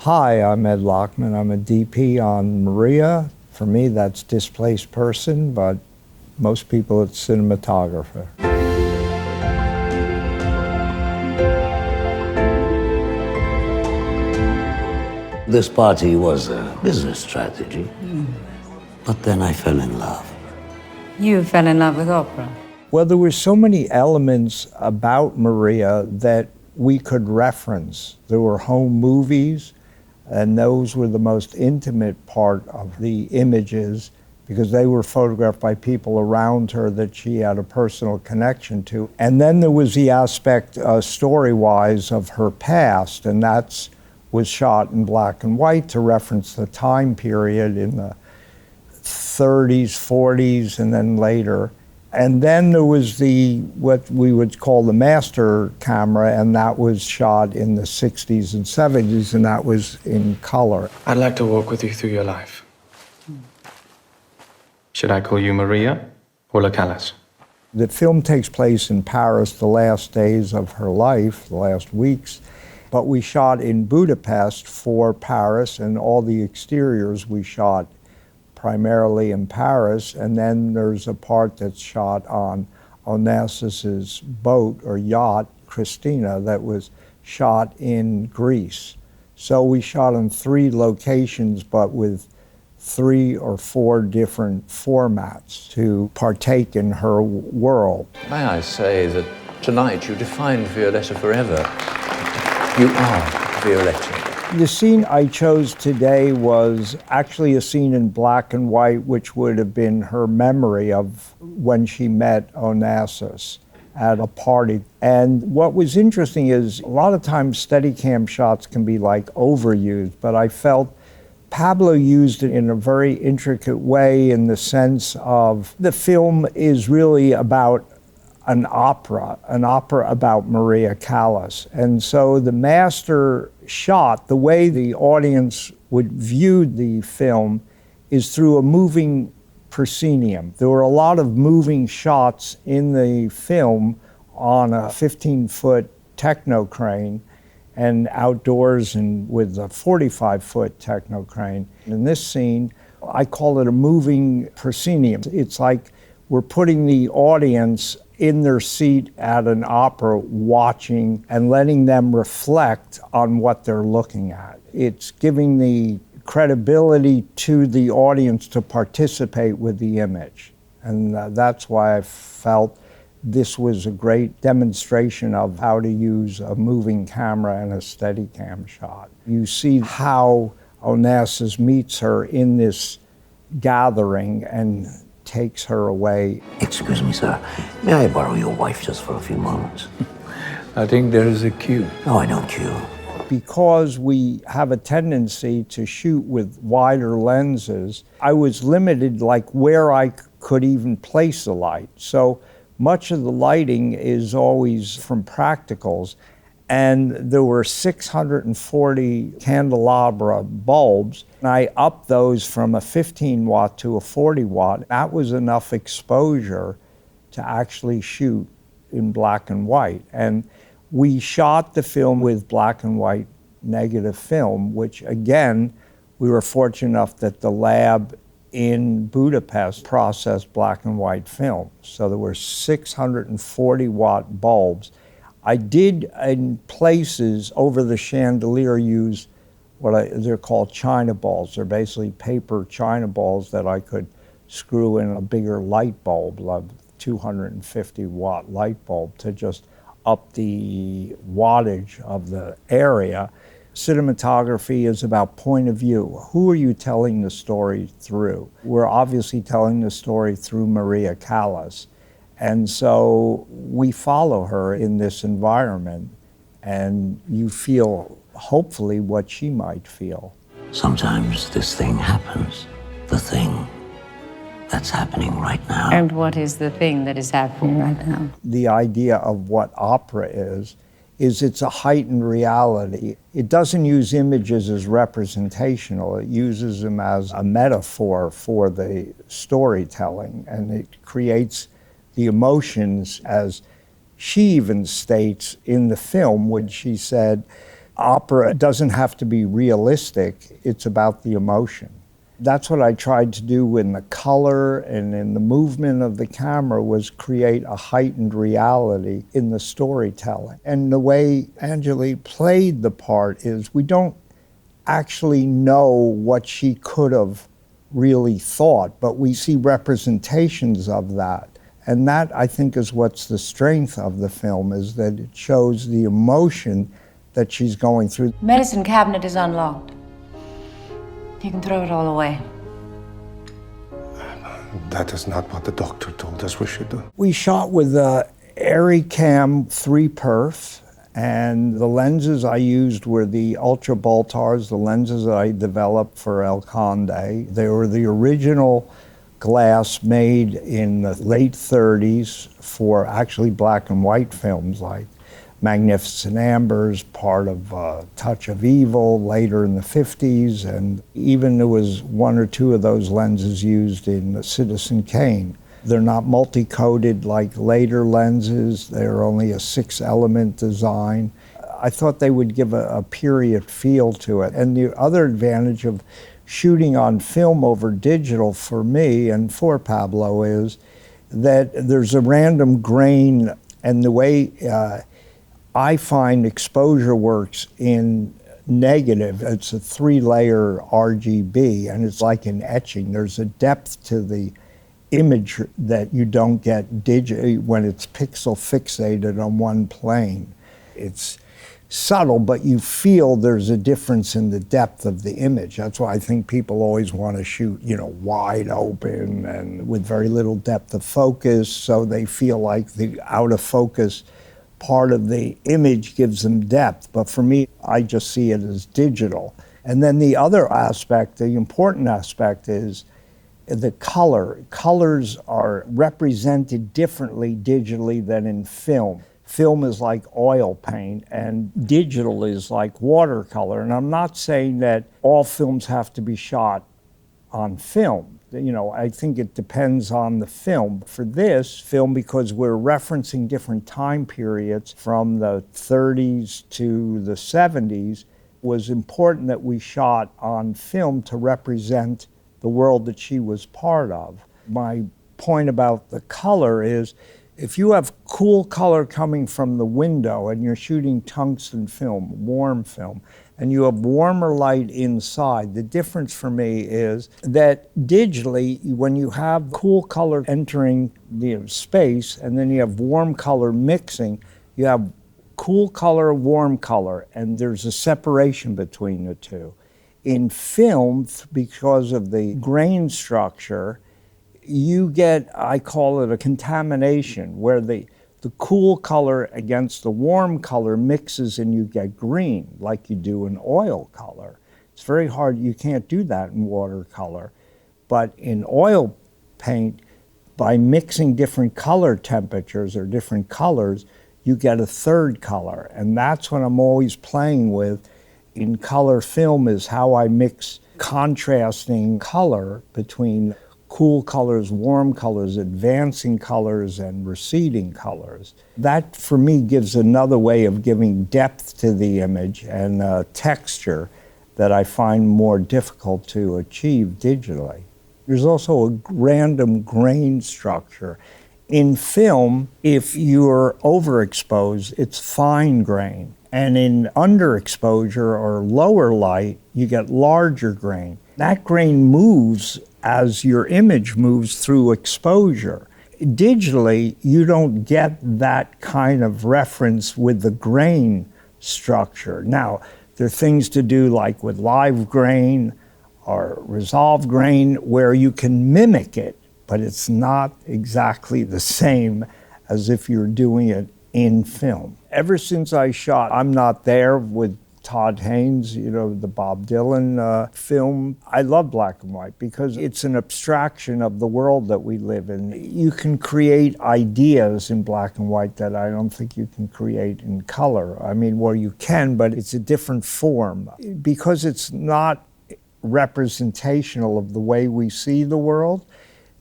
Hi, I'm Ed Lachman. I'm a DP on Maria. For me, that's displaced person, but most people it's cinematographer. This party was a business strategy, but then I fell in love. You fell in love with opera? Well, there were so many elements about Maria that we could reference. There were home movies, and those were the most intimate part of the images because they were photographed by people around her that she had a personal connection to. And then there was the aspect, story-wise, of her past, and that was shot in black and white to reference the time period in the 30s, 40s, and then later. And then there was what we would call the master camera, and that was shot in the 60s and 70s, and that was in color. I'd like to walk with you through your life. Should I call you Maria or La Callas? The film takes place in Paris the last days of her life, the last weeks, but we shot in Budapest for Paris, and all the exteriors we shot primarily in Paris, and then there's a part that's shot on Onassis' boat or yacht, Christina, that was shot in Greece. So we shot in 3 locations, but with 3 or 4 different formats to partake in her world. May I say that tonight you defined Violetta forever. You are Violetta. The scene I chose today was actually a scene in black and white, which would have been her memory of when she met Onassis at a party. And what was interesting is a lot of times Steadicam shots can be like overused, but I felt Pablo used it in a very intricate way in the sense of the film is really about an opera about Maria Callas. And so the master shot, the way the audience would view the film is through a moving proscenium. There were a lot of moving shots in the film on a 15-foot techno crane and outdoors and with a 45-foot techno crane. In this scene, I call it a moving proscenium. It's like we're putting the audience in their seat at an opera watching and letting them reflect on what they're looking at. It's giving the credibility to the audience to participate with the image. And that's why I felt this was a great demonstration of how to use a moving camera and a Steadicam shot. You see how Onassis meets her in this gathering and takes her away. Excuse me, sir. May I borrow your wife just for a few moments? I think there is a cue. Oh, I know cue. Because we have a tendency to shoot with wider lenses, I was limited like where I could even place the light. So much of the lighting is always from practicals, and there were 640 candelabra bulbs, and I upped those from a 15 watt to a 40 watt. That was enough exposure to actually shoot in black and white. And we shot the film with black and white negative film, which again, we were fortunate enough that the lab in Budapest processed black and white film. So there were 640 watt bulbs. I did, in places over the chandelier, use they're called China balls. They're basically paper China balls that I could screw in a bigger light bulb, like 250 watt light bulb, to just up the wattage of the area. Cinematography is about point of view. Who are you telling the story through? We're obviously telling the story through Maria Callas. And so we follow her in this environment, and you feel, hopefully, what she might feel. Sometimes this thing happens, the thing that's happening right now. And what is the thing that is happening right now? The idea of what opera is it's a heightened reality. It doesn't use images as representational. It uses them as a metaphor for the storytelling, and it creates the emotions, as she even states in the film when she said, opera doesn't have to be realistic, it's about the emotion. That's what I tried to do in the color and in the movement of the camera, was create a heightened reality in the storytelling. And the way Angelique played the part is we don't actually know what she could have really thought, but we see representations of that. And that, I think, is what's the strength of the film, is that it shows the emotion that she's going through. Medicine cabinet is unlocked. You can throw it all away. That is not what the doctor told us we should do. We shot with a Steadicam 3 perf, and the lenses I used were the Ultra Baltars, the lenses that I developed for El Conde. They were the original glass made in the late 30s for actually black and white films like Magnificent Ambers, part of Touch of Evil, later in the 50s, and even there was 1 or 2 of those lenses used in Citizen Kane. They're not multi-coated like later lenses. They're only a 6-element design. I thought they would give a period feel to it. And the other advantage of shooting on film over digital for me and for Pablo is that there's a random grain, and the way I find exposure works in negative. It's a 3-layer RGB, and it's like an etching. There's a depth to the image that you don't get when it's pixel fixated on one plane. It's subtle, but you feel there's a difference in the depth of the image. That's why I think people always want to shoot, wide open and with very little depth of focus, so they feel like the out of focus part of the image gives them depth. But for me, I just see it as digital. And then the other aspect, the important aspect, is the color. Colors are represented differently digitally than in film. Film is like oil paint, and digital is like watercolor. And I'm not saying that all films have to be shot on film. I think it depends on the film. For this film, because we're referencing different time periods from the 30s to the 70s, was important that we shot on film to represent the world that she was part of. My point about the color is, if you have cool color coming from the window and you're shooting tungsten film, warm film, and you have warmer light inside, the difference for me is that digitally, when you have cool color entering the space and then you have warm color mixing, you have cool color, warm color, and there's a separation between the two. In film, because of the grain structure, you get, I call it a contamination, where the cool color against the warm color mixes and you get green, like you do in oil color. It's very hard, you can't do that in watercolor. But in oil paint, by mixing different color temperatures or different colors, you get a third color. And that's what I'm always playing with in color film, is how I mix contrasting color between cool colors, warm colors, advancing colors, and receding colors. That, for me, gives another way of giving depth to the image and texture that I find more difficult to achieve digitally. There's also a random grain structure. In film, if you're overexposed, it's fine grain. And in underexposure or lower light, you get larger grain. That grain moves as your image moves through exposure. Digitally, you don't get that kind of reference with the grain structure. Now, there are things to do like with live grain or resolve grain where you can mimic it, but it's not exactly the same as if you're doing it in film. Ever since I shot I'm Not There with Todd Haynes, the Bob Dylan film, I love black and white because it's an abstraction of the world that we live in. You can create ideas in black and white that I don't think you can create in color. I mean, well, you can, but it's a different form. Because it's not representational of the way we see the world,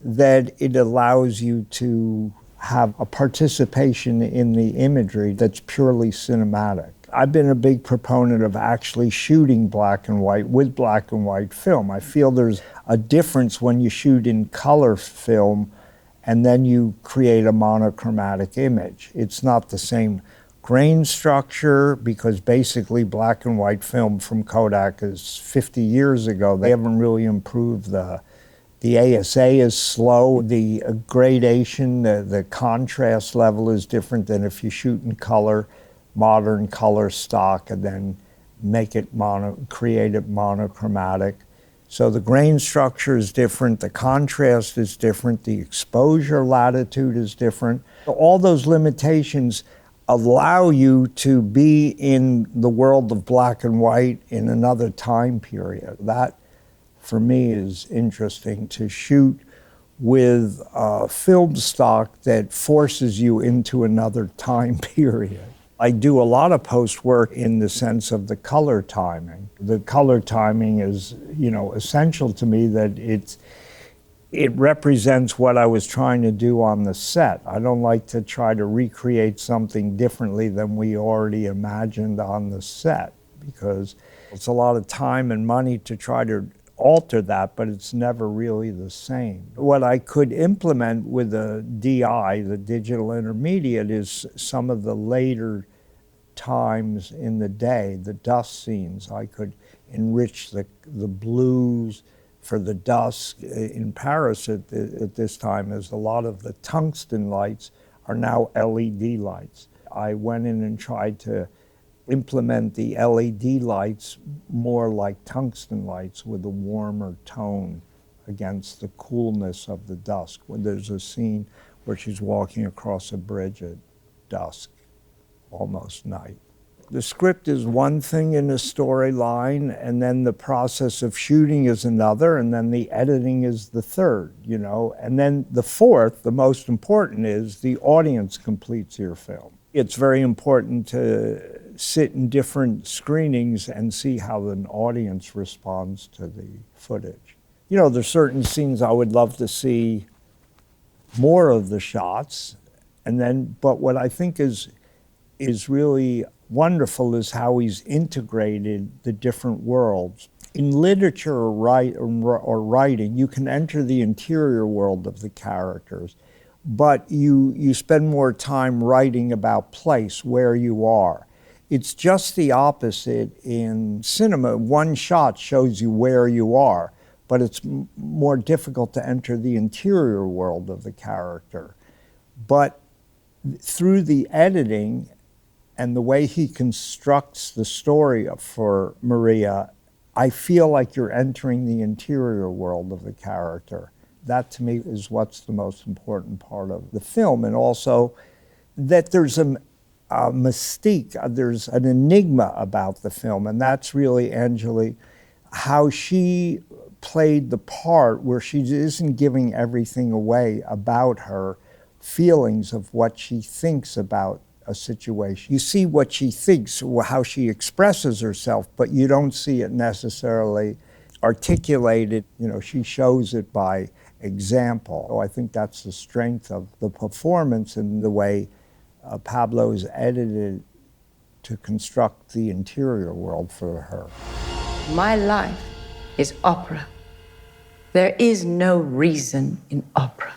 that it allows you to have a participation in the imagery that's purely cinematic. I've been a big proponent of actually shooting black and white with black and white film. I feel there's a difference when you shoot in color film and then you create a monochromatic image. It's not the same grain structure because basically black and white film from Kodak is 50 years ago. They haven't really improved the ASA is slow, the gradation, the contrast level is different than if you shoot in color, modern color stock, and then make it create it monochromatic. So the grain structure is different, the contrast is different, the exposure latitude is different. All those limitations allow you to be in the world of black and white in another time period. That, for me, is interesting, to shoot with film stock that forces you into another time period. I do a lot of post work in the sense of the color timing. The color timing is, essential to me, that it represents what I was trying to do on the set. I don't like to try to recreate something differently than we already imagined on the set, because it's a lot of time and money to try to alter that, but it's never really the same. What I could implement with the DI, the digital intermediate, is some of the later times in the day, the dusk scenes. I could enrich the blues for the dusk. In Paris at this time, as a lot of the tungsten lights are now LED lights. I went in and tried to implement the LED lights more like tungsten lights with a warmer tone against the coolness of the dusk. When there's a scene where she's walking across a bridge at dusk, almost night. The script is one thing in a storyline, and then the process of shooting is another, and then the editing is the third, And then the fourth, the most important, is the audience completes your film. It's very important to sit in different screenings and see how an audience responds to the footage. There's certain scenes I would love to see more of the shots, but what I think is really wonderful is how he's integrated the different worlds. In literature or writing, you can enter the interior world of the characters, but you spend more time writing about place, where you are. It's just the opposite in cinema. One shot shows you where you are, but it's more difficult to enter the interior world of the character. But through the editing and the way he constructs the story for Maria, I feel like you're entering the interior world of the character. That, to me, is what's the most important part of the film. And also that there's a mystique, there's an enigma about the film, and that's really Angeli, how she played the part where she isn't giving everything away about her feelings of what she thinks about a situation. You see what she thinks, how she expresses herself, but you don't see it necessarily articulated. She shows it by example. So I think that's the strength of the performance and the way Pablo's edited to construct the interior world for her. My life is opera. There is no reason in opera.